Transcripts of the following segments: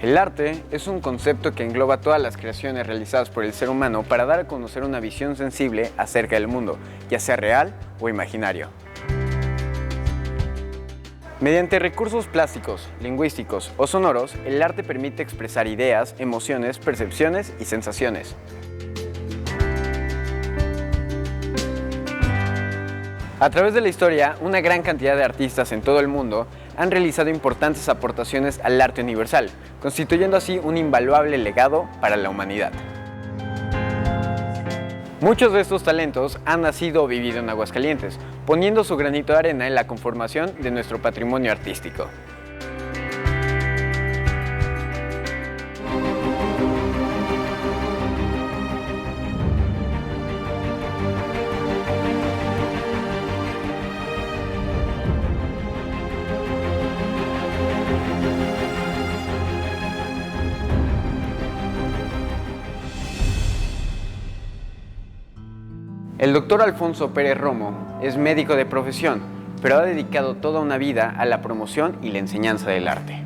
El arte es un concepto que engloba todas las creaciones realizadas por el ser humano para dar a conocer una visión sensible acerca del mundo, ya sea real o imaginario. Mediante recursos plásticos, lingüísticos o sonoros, el arte permite expresar ideas, emociones, percepciones y sensaciones. A través de la historia, una gran cantidad de artistas en todo el mundo han realizado importantes aportaciones al arte universal, constituyendo así un invaluable legado para la humanidad. Muchos de estos talentos han nacido o vivido en Aguascalientes, poniendo su granito de arena en la conformación de nuestro patrimonio artístico. El doctor Alfonso Pérez Romo es médico de profesión, pero ha dedicado toda una vida a la promoción y la enseñanza del arte.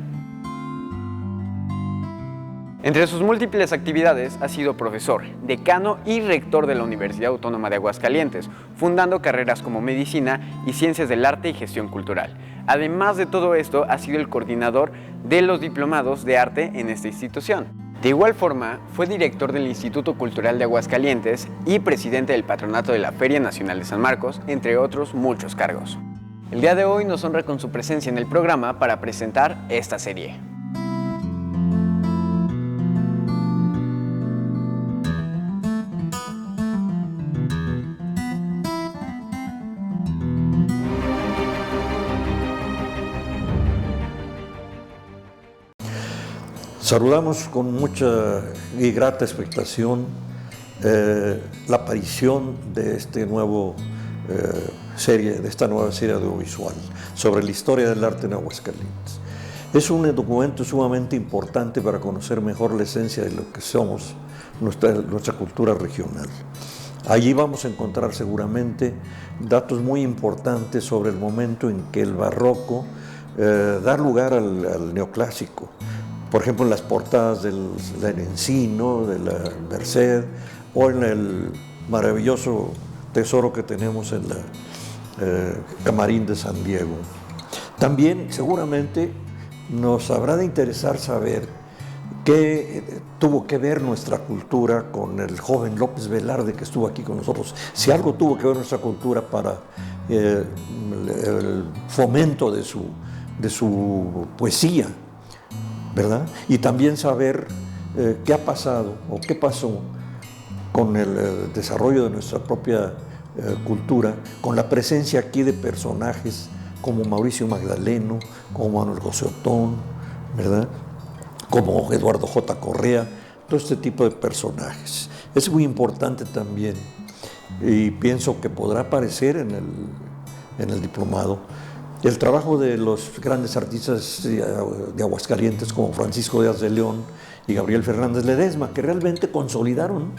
Entre sus múltiples actividades ha sido profesor, decano y rector de la Universidad Autónoma de Aguascalientes, fundando carreras como Medicina y Ciencias del Arte y Gestión Cultural. Además de todo esto, ha sido el coordinador de los diplomados de arte en esta institución. De igual forma, fue director del Instituto Cultural de Aguascalientes y presidente del Patronato de la Feria Nacional de San Marcos, entre otros muchos cargos. El día de hoy nos honra con su presencia en el programa para presentar esta serie. Saludamos con mucha y grata expectación la aparición de esta nueva serie audiovisual sobre la historia del arte en Aguascalientes. Es un documento sumamente importante para conocer mejor la esencia de lo que somos, nuestra cultura regional. Allí vamos a encontrar seguramente datos muy importantes sobre el momento en que el barroco da lugar al neoclásico. Por ejemplo, en las portadas del Encino, de la Merced, o en el maravilloso tesoro que tenemos en la Camarín de San Diego. También, seguramente, nos habrá de interesar saber qué tuvo que ver nuestra cultura con el joven López Velarde que estuvo aquí con nosotros. Si algo tuvo que ver nuestra cultura para el fomento de su poesía, ¿verdad? Y también saber qué ha pasado o qué pasó con el desarrollo de nuestra propia cultura, con la presencia aquí de personajes como Mauricio Magdaleno, como Manuel José Otón, ¿verdad? Como Eduardo J. Correa, todo este tipo de personajes. Es muy importante también, y pienso que podrá aparecer en el diplomado, el trabajo de los grandes artistas de Aguascalientes como Francisco Díaz de León y Gabriel Fernández Ledesma, que realmente consolidaron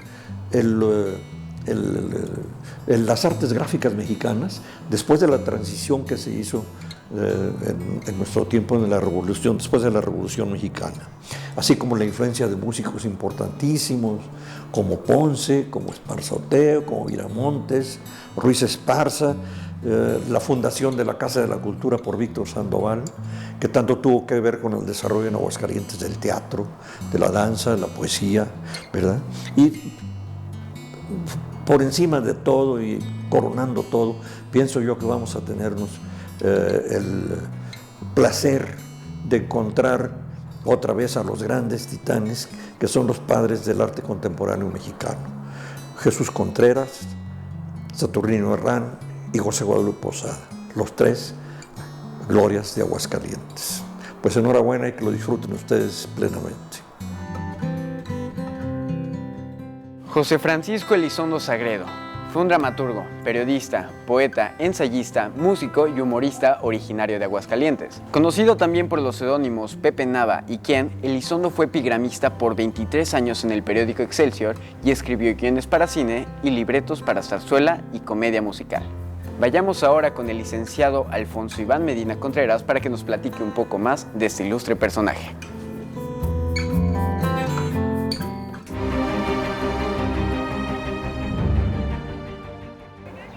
las artes gráficas mexicanas después de la transición que se hizo en nuestro tiempo en la Revolución, después de la Revolución Mexicana, así como la influencia de músicos importantísimos como Ponce, como Esparzoteo, como Viramontes, Ruiz Esparza, la fundación de la Casa de la Cultura por Víctor Sandoval, que tanto tuvo que ver con el desarrollo en Aguascalientes del teatro, de la danza, de la poesía, ¿verdad? Y por encima de todo y coronando todo, pienso yo que vamos a tenernos el placer de encontrar otra vez a los grandes titanes que son los padres del arte contemporáneo mexicano: Jesús Contreras, Saturnino Herrán y José Guadalupe Posada, los tres glorias de Aguascalientes. Pues enhorabuena y que lo disfruten ustedes plenamente. José Francisco Elizondo Sagredo fue un dramaturgo, periodista, poeta, ensayista, músico y humorista originario de Aguascalientes. Conocido también por los seudónimos Pepe Nava y Quién, Elizondo fue epigramista por 23 años en el periódico Excelsior y escribió guiones para cine y libretos para zarzuela y comedia musical. Vayamos ahora con el licenciado Alfonso Iván Medina Contreras para que nos platique un poco más de este ilustre personaje.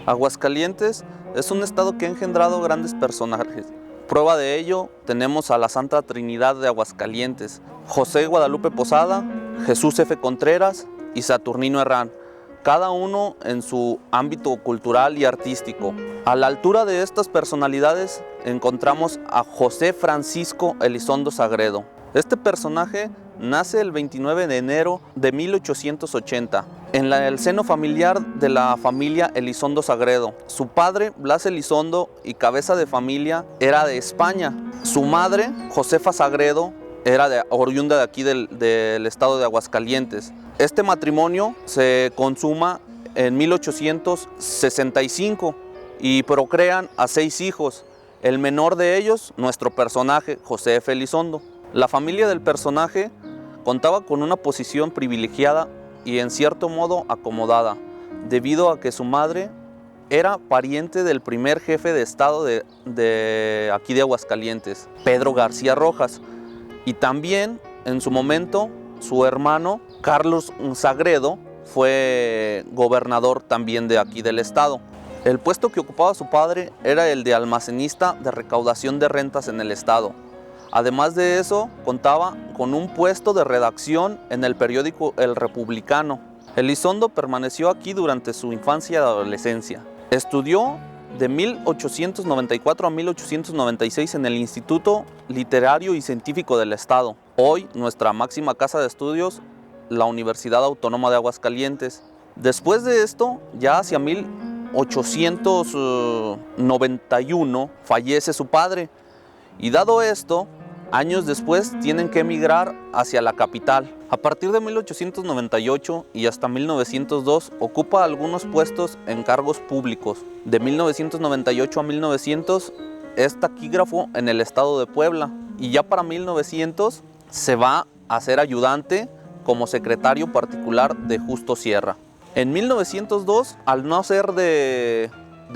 Aguascalientes es un estado que ha engendrado grandes personajes. Prueba de ello tenemos a la Santa Trinidad de Aguascalientes, José Guadalupe Posada, Jesús F. Contreras y Saturnino Herrán, cada uno en su ámbito cultural y artístico. A la altura de estas personalidades encontramos a José Francisco Elizondo Sagredo. Este personaje nace el 29 de enero de 1880 en el seno familiar de la familia Elizondo Sagredo. Su padre, Blas Elizondo, y cabeza de familia, era de España. Su madre, Josefa Sagredo, era oriunda de aquí del estado de Aguascalientes. Este matrimonio se consuma en 1865 y procrean a 6 hijos. El menor de ellos, nuestro personaje, José F. Elizondo. La familia del personaje contaba con una posición privilegiada y en cierto modo acomodada, debido a que su madre era pariente del primer jefe de estado de aquí de Aguascalientes, Pedro García Rojas, y también en su momento su hermano Carlos Sagredo fue gobernador también de aquí del estado. El puesto que ocupaba su padre era el de almacenista de recaudación de rentas en el estado. Además de eso, contaba con un puesto de redacción en el periódico El Republicano. Elizondo permaneció aquí durante su infancia y adolescencia. Estudió de 1894 a 1896 en el Instituto Literario y Científico del Estado, hoy nuestra máxima casa de estudios, la Universidad Autónoma de Aguascalientes. Después de esto, ya hacia 1891, fallece su padre, y dado esto, años después tienen que emigrar hacia la capital. A partir de 1898 y hasta 1902 ocupa algunos puestos en cargos públicos. De 1998 a 1900 es taquígrafo en el estado de Puebla, y ya para 1900 se va a ser ayudante como secretario particular de Justo Sierra. En 1902, al no ser de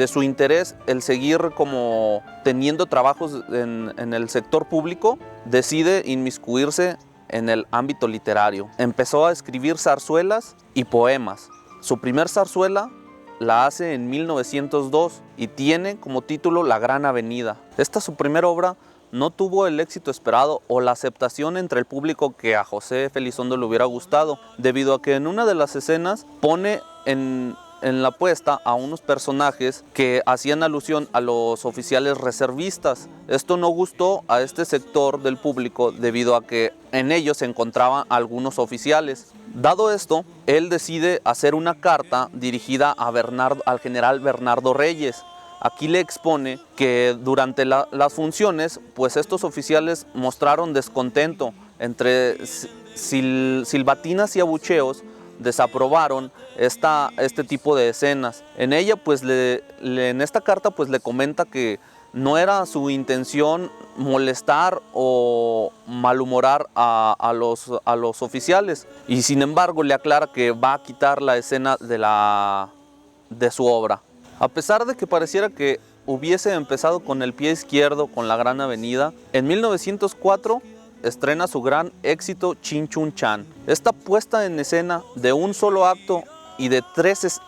su interés el seguir como teniendo trabajos en el sector público, decide inmiscuirse en el ámbito literario. Empezó a escribir zarzuelas y poemas. Su primer zarzuela la hace en 1902 y tiene como título La Gran Avenida. Esta, su primera obra, no tuvo el éxito esperado o la aceptación entre el público que a José F. Elizondo le hubiera gustado, debido a que en una de las escenas pone en la puesta a unos personajes que hacían alusión a los oficiales reservistas. Esto no gustó a este sector del público debido a que en ellos se encontraban algunos oficiales. Dado esto, él decide hacer una carta dirigida a al general Bernardo Reyes. Aquí le expone que durante las funciones, pues estos oficiales mostraron descontento entre silbatinas y abucheos, desaprobaron este tipo de escenas. En ella, pues en esta carta, pues le comenta que no era su intención molestar o malhumorar a los oficiales, y sin embargo le aclara que va a quitar la escena de su obra. A pesar de que pareciera que hubiese empezado con el pie izquierdo con La Gran Avenida, en 1904 estrena su gran éxito Chin Chun Chan. Esta puesta en escena de un solo acto y de tres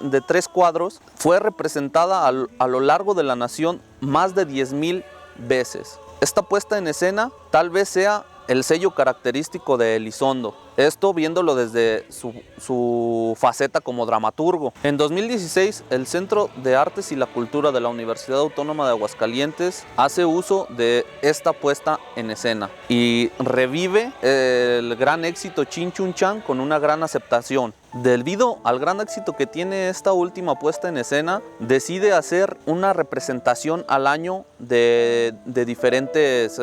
cuadros fue representada a lo largo de la nación más de 10,000 veces. Esta puesta en escena tal vez sea el sello característico de Elizondo, esto viéndolo desde su faceta como dramaturgo. En 2016, el Centro de Artes y la Cultura de la Universidad Autónoma de Aguascalientes hace uso de esta puesta en escena y revive el gran éxito Chin Chun Chan con una gran aceptación. Debido al gran éxito que tiene esta última puesta en escena, decide hacer una representación al año de diferentes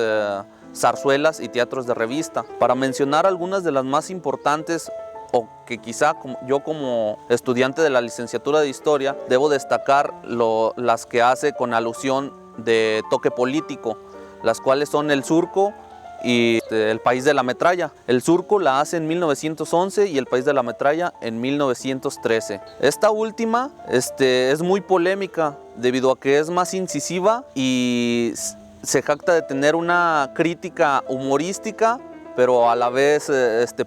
zarzuelas y teatros de revista. Para mencionar algunas de las más importantes, o que quizá yo como estudiante de la licenciatura de Historia debo destacar las que hace con alusión de toque político, las cuales son El Surco y El País de la Metralla. El Surco la hace en 1911 y El País de la Metralla en 1913. Esta última es muy polémica debido a que es más incisiva y se jacta de tener una crítica humorística, pero a la vez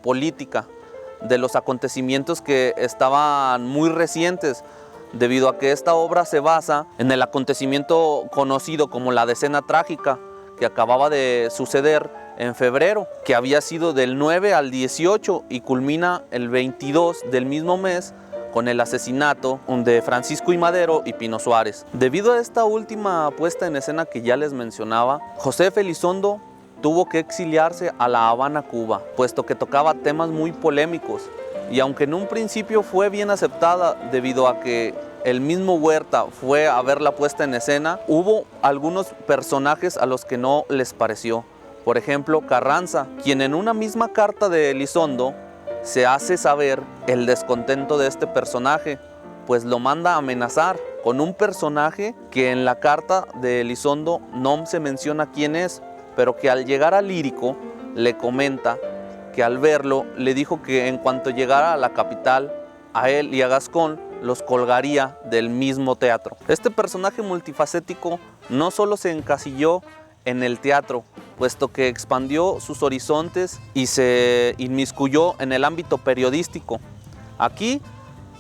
política, de los acontecimientos que estaban muy recientes, debido a que esta obra se basa en el acontecimiento conocido como la Decena Trágica, que acababa de suceder en febrero, que había sido del 9 al 18 y culmina el 22 del mismo mes con el asesinato de Francisco I. Madero y Pino Suárez. Debido a esta última puesta en escena que ya les mencionaba, Josefa Elizondo tuvo que exiliarse a La Habana, Cuba, puesto que tocaba temas muy polémicos, y aunque en un principio fue bien aceptada debido a que el mismo Huerta fue a ver la puesta en escena, hubo algunos personajes a los que no les pareció. Por ejemplo, Carranza, quien en una misma carta de Elizondo se hace saber el descontento de este personaje, pues lo manda a amenazar con un personaje que en la carta de Elizondo no se menciona quién es, pero que al llegar al Lírico le comenta que al verlo le dijo que en cuanto llegara a la capital, a él y a Gascón los colgaría del mismo teatro. Este personaje multifacético no solo se encasilló en el teatro, puesto que expandió sus horizontes y se inmiscuyó en el ámbito periodístico. Aquí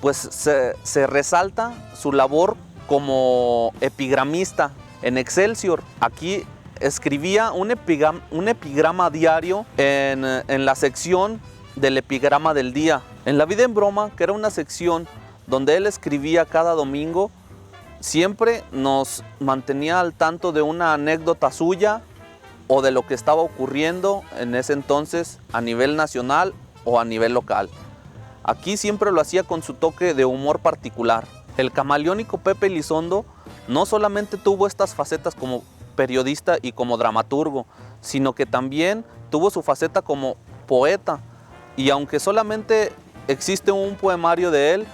pues se resalta su labor como epigramista en Excelsior. Aquí escribía un epigrama diario en la sección del epigrama del día. En La Vida en Broma, que era una sección donde él escribía cada domingo, siempre nos mantenía al tanto de una anécdota suya o de lo que estaba ocurriendo en ese entonces a nivel nacional o a nivel local. Aquí siempre lo hacía con su toque de humor particular. El camaleónico Pepe Elizondo no solamente tuvo estas facetas como periodista y como dramaturgo, sino que también tuvo su faceta como poeta. Y aunque solamente existe un poemario de él,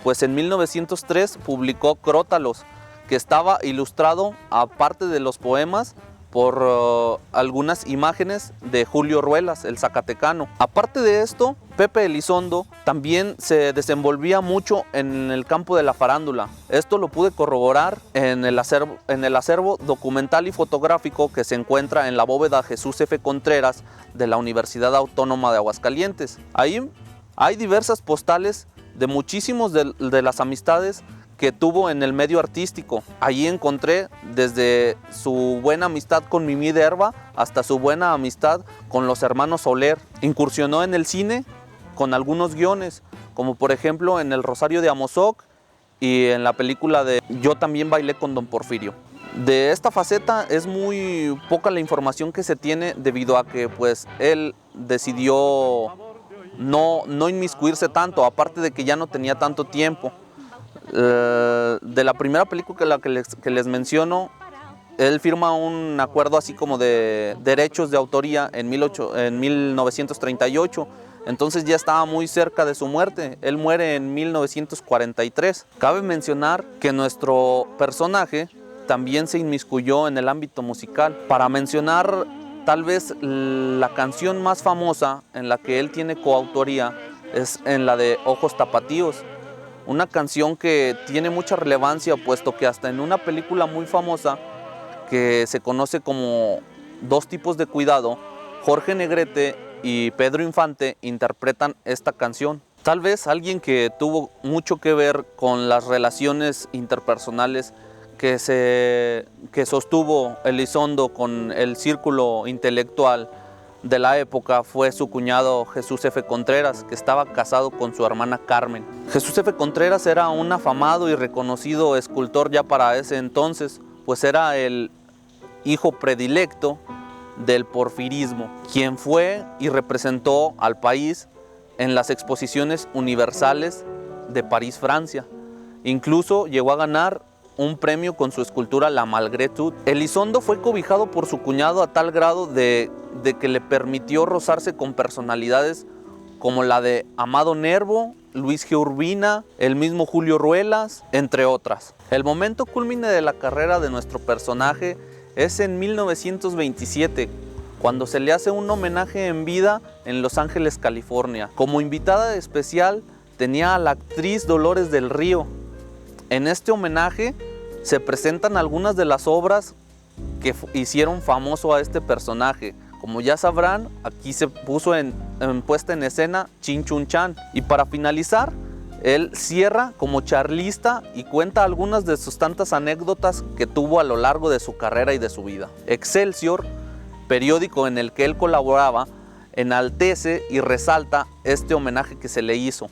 pues en 1903 publicó Crótalos, que estaba ilustrado, aparte de los poemas, por algunas imágenes de Julio Ruelas, el zacatecano. Aparte de esto, Pepe Elizondo también se desenvolvía mucho en el campo de la farándula. Esto lo pude corroborar en el acervo documental y fotográfico que se encuentra en la bóveda Jesús F. Contreras de la Universidad Autónoma de Aguascalientes. Ahí hay diversas postales de muchísimos de las amistades que tuvo en el medio artístico. Allí encontré desde su buena amistad con Mimí Derba hasta su buena amistad con los hermanos Soler. Incursionó en el cine con algunos guiones, como por ejemplo en El Rosario de Amozoc y en la película de Yo también bailé con Don Porfirio. De esta faceta es muy poca la información que se tiene debido a que pues él decidió no inmiscuirse tanto, aparte de que ya no tenía tanto tiempo. De la primera película que les menciono, él firma un acuerdo así como de derechos de autoría en 1938, entonces ya estaba muy cerca de su muerte. Él muere en 1943. Cabe mencionar que nuestro personaje también se inmiscuyó en el ámbito musical. Para mencionar tal vez la canción más famosa en la que él tiene coautoría es en la de Ojos Tapatíos. Una canción que tiene mucha relevancia, puesto que hasta en una película muy famosa que se conoce como Dos tipos de cuidado, Jorge Negrete y Pedro Infante interpretan esta canción. Tal vez alguien que tuvo mucho que ver con las relaciones interpersonales que sostuvo Elizondo con el círculo intelectual de la época fue su cuñado Jesús F. Contreras, que estaba casado con su hermana Carmen. Jesús F. Contreras era un afamado y reconocido escultor ya para ese entonces, pues era el hijo predilecto del porfirismo, quien fue y representó al país en las exposiciones universales de París, Francia. Incluso llegó a ganar un premio con su escultura La Malgré Tout. Elizondo fue cobijado por su cuñado a tal grado de que le permitió rozarse con personalidades como la de Amado Nervo, Luis G. Urbina, el mismo Julio Ruelas, entre otras. El momento cúlmine de la carrera de nuestro personaje es en 1927, cuando se le hace un homenaje en vida en Los Ángeles, California. Como invitada especial tenía a la actriz Dolores del Río. En este homenaje se presentan algunas de las obras que hicieron famoso a este personaje. Como ya sabrán, aquí se puso en puesta en escena Chin Chun Chan. Y para finalizar, Él cierra como charlista y cuenta algunas de sus tantas anécdotas que tuvo a lo largo de su carrera y de su vida. Excelsior, periódico en el que él colaboraba, enaltece y resalta este homenaje que se le hizo.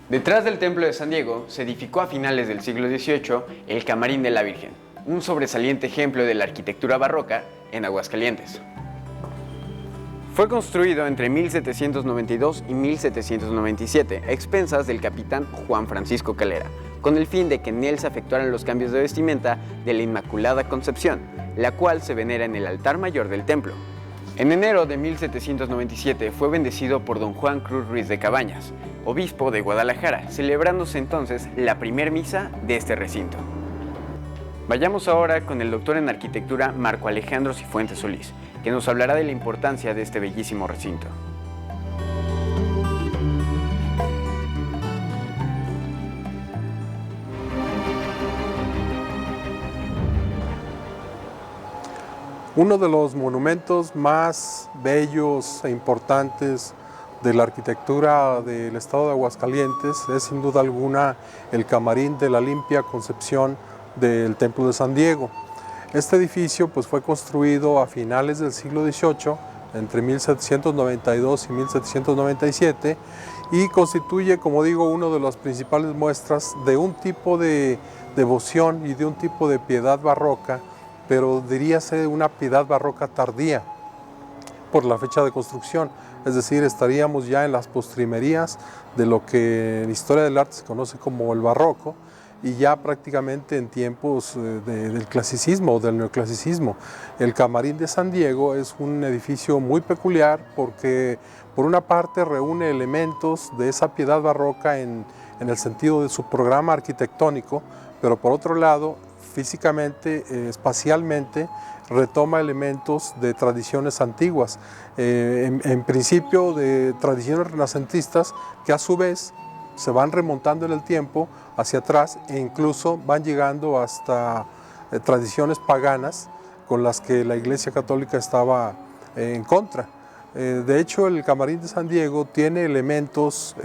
Detrás del Templo de San Diego se edificó a finales del siglo XVIII el Camarín de la Virgen, un sobresaliente ejemplo de la arquitectura barroca en Aguascalientes. Fue construido entre 1792 y 1797 a expensas del capitán Juan Francisco Calera, con el fin de que en él se efectuaran los cambios de vestimenta de la Inmaculada Concepción, la cual se venera en el altar mayor del templo. En enero de 1797 fue bendecido por don Juan Cruz Ruiz de Cabañas, obispo de Guadalajara, celebrándose entonces la primer misa de este recinto. Vayamos ahora con el doctor en arquitectura Marco Alejandro Cifuentes Solís, que nos hablará de la importancia de este bellísimo recinto. Uno de los monumentos más bellos e importantes de la arquitectura del estado de Aguascalientes es sin duda alguna el Camarín de la Limpia Concepción del Templo de San Diego. Este edificio fue construido a finales del siglo XVIII, entre 1792 y 1797, y constituye, como digo, una de las principales muestras de un tipo de devoción y de un tipo de piedad barroca, pero diríase una piedad barroca tardía por la fecha de construcción, es decir, estaríamos ya en las postrimerías de lo que en historia del arte se conoce como el barroco, y ya prácticamente en tiempos del clasicismo o del neoclasicismo. El Camarín de San Diego es un edificio muy peculiar porque por una parte reúne elementos de esa piedad barroca en el sentido de su programa arquitectónico, pero por otro lado físicamente, espacialmente, retoma elementos de tradiciones antiguas, en principio de tradiciones renacentistas que a su vez se van remontando en el tiempo hacia atrás e incluso van llegando hasta tradiciones paganas con las que la Iglesia Católica estaba en contra. De hecho, el Camarín de San Diego tiene elementos,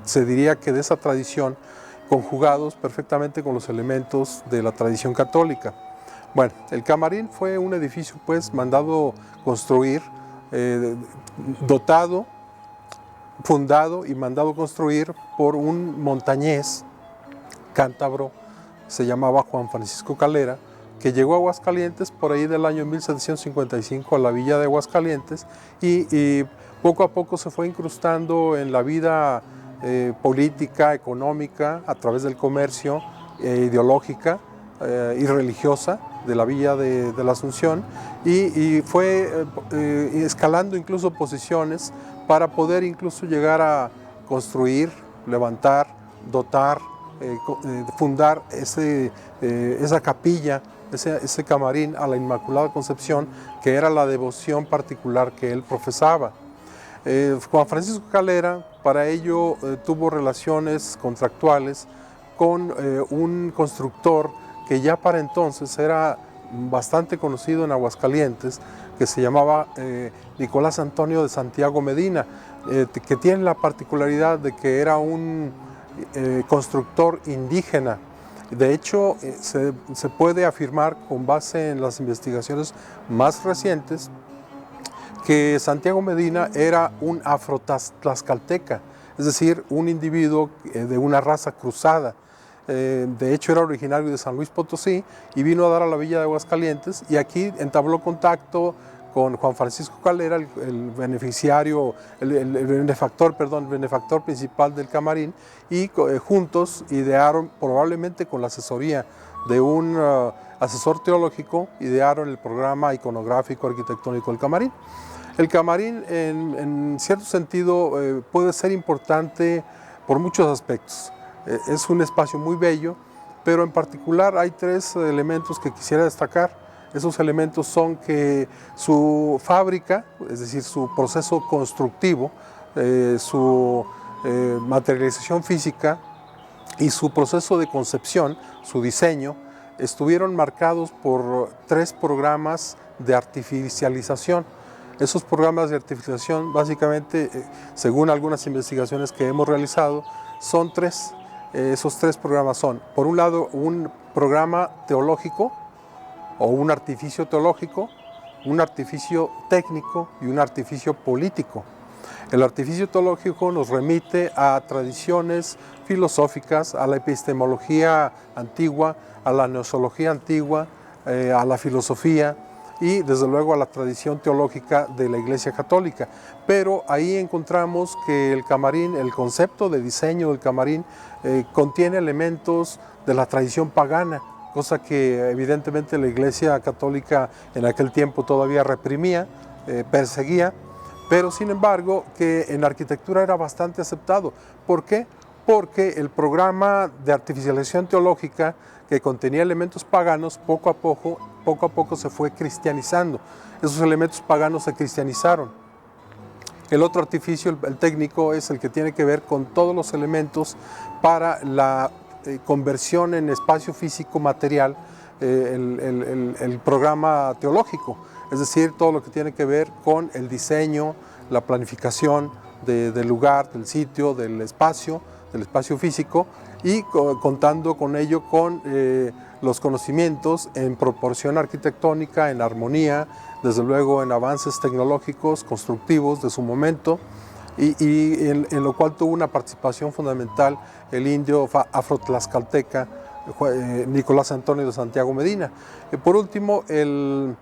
se diría que de esa tradición, conjugados perfectamente con los elementos de la tradición católica. Bueno, el Camarín fue un edificio mandado construir, dotado, fundado y mandado construir por un montañés cántabro, se llamaba Juan Francisco Calera, que llegó a Aguascalientes por ahí del año 1755 a la villa de Aguascalientes y poco a poco se fue incrustando en la vida política, económica, a través del comercio, ideológica y religiosa de la villa de la Asunción y fue escalando incluso posiciones para poder incluso llegar a construir, levantar, dotar fundar esa capilla, ese camarín a la Inmaculada Concepción, que era la devoción particular que él profesaba. Juan Francisco Calera para ello tuvo relaciones contractuales con un constructor que ya para entonces era bastante conocido en Aguascalientes, que se llamaba Nicolás Antonio de Santiago Medina, que tiene la particularidad de que era un constructor indígena. De hecho, se puede afirmar con base en las investigaciones más recientes que Santiago Medina era un afro-tlaxcalteca, es decir, un individuo de una raza cruzada. De hecho, era originario de San Luis Potosí y vino a dar a la villa de Aguascalientes, y aquí entabló contacto con Juan Francisco Calera, el benefactor principal del camarín, y juntos idearon, probablemente con la asesoría de un asesor teológico, idearon el programa iconográfico arquitectónico del camarín. El camarín, en cierto sentido, puede ser importante por muchos aspectos. Es un espacio muy bello, pero en particular hay tres elementos que quisiera destacar. Esos elementos son que su fábrica, es decir, su proceso constructivo, su materialización física y su proceso de concepción, su diseño, estuvieron marcados por tres programas de artificialización. Esos programas de artificialización, básicamente, según algunas investigaciones que hemos realizado, son tres. Esos tres programas son, por un lado, un programa teológico o un artificio teológico, un artificio técnico y un artificio político. El artificio teológico nos remite a tradiciones filosóficas, a la epistemología antigua, a la gnosología antigua, a la filosofía y desde luego a la tradición teológica de la Iglesia Católica. Pero ahí encontramos que el camarín, el concepto de diseño del camarín, contiene elementos de la tradición pagana, cosa que evidentemente la Iglesia Católica en aquel tiempo todavía reprimía, perseguía, pero sin embargo que en arquitectura era bastante aceptado. ¿Por qué? Porque el programa de artificialización teológica, que contenía elementos paganos, poco a poco se fue cristianizando. Esos elementos paganos se cristianizaron. El otro artificio, el técnico, es el que tiene que ver con todos los elementos para la conversión en espacio físico material, el programa teológico, es decir, todo lo que tiene que ver con el diseño, la planificación del lugar, del sitio, del espacio físico, y contando con ello con los conocimientos en proporción arquitectónica, en armonía, desde luego en avances tecnológicos, constructivos de su momento, y en lo cual tuvo una participación fundamental el indio afro-tlaxcalteca Nicolás Antonio de Santiago Medina. Por último, el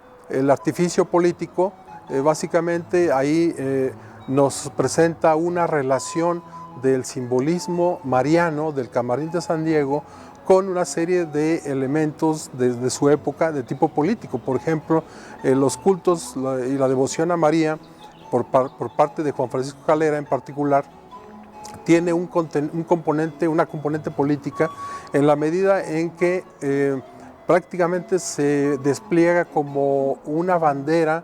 artificio político, básicamente ahí nos presenta una relación del simbolismo mariano del camarín de San Diego con una serie de elementos de su época de tipo político. Por ejemplo, los cultos y la devoción a María por parte de Juan Francisco Calera en particular, tiene una componente política en la medida en que prácticamente se despliega como una bandera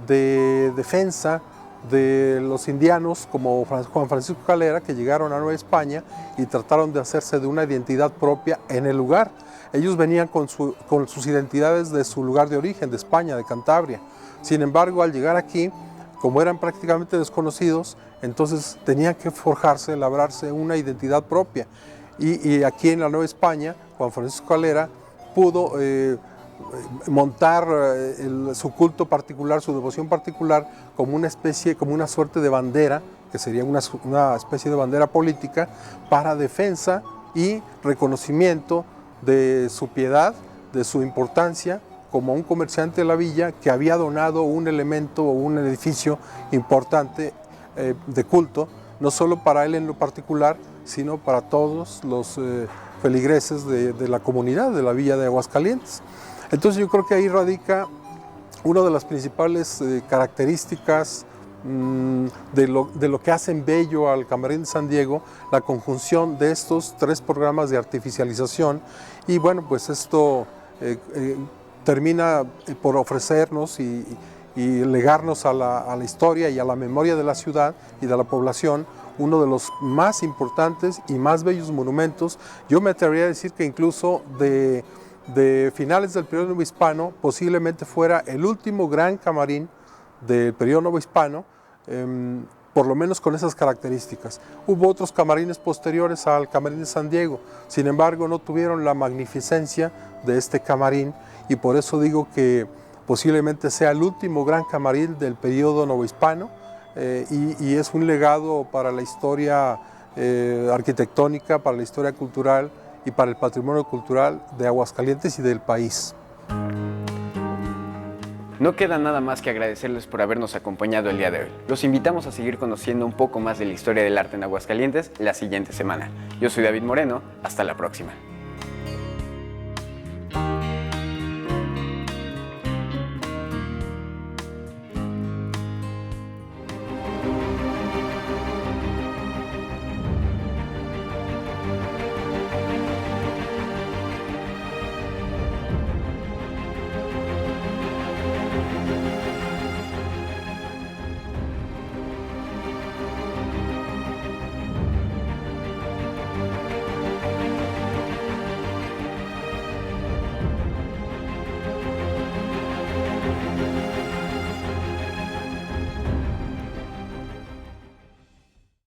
de defensa de los indianos como Juan Francisco Calera, que llegaron a Nueva España y trataron de hacerse de una identidad propia en el lugar. Ellos venían con sus identidades de su lugar de origen, de España, de Cantabria. Sin embargo, al llegar aquí, como eran prácticamente desconocidos, entonces tenían que forjarse, labrarse una identidad propia. Y aquí en la Nueva España, Juan Francisco Calera pudo montar su culto particular, su devoción particular, como una suerte de bandera, que sería una especie de bandera política, para defensa y reconocimiento de su piedad, de su importancia, como un comerciante de la villa que había donado un elemento o un edificio importante de culto, no solo para él en lo particular, sino para todos los feligreses de la comunidad de la villa de Aguascalientes. Entonces yo creo que ahí radica una de las principales características de lo que hacen bello al Camarín de San Diego, la conjunción de estos 3 programas de artificialización. Y bueno, pues esto termina por ofrecernos y legarnos a la historia y a la memoria de la ciudad y de la población uno de los más importantes y más bellos monumentos. Yo me atrevería a decir que incluso de finales del periodo novohispano posiblemente fuera el último gran camarín del periodo novohispano, por lo menos con esas características. Hubo otros camarines posteriores al Camarín de San Diego, sin embargo no tuvieron la magnificencia de este camarín, y por eso digo que posiblemente sea el último gran camarín del periodo novohispano, y es un legado para la historia arquitectónica, para la historia cultural y para el patrimonio cultural de Aguascalientes y del país. No queda nada más que agradecerles por habernos acompañado el día de hoy. Los invitamos a seguir conociendo un poco más de la historia del arte en Aguascalientes la siguiente semana. Yo soy David Moreno, hasta la próxima.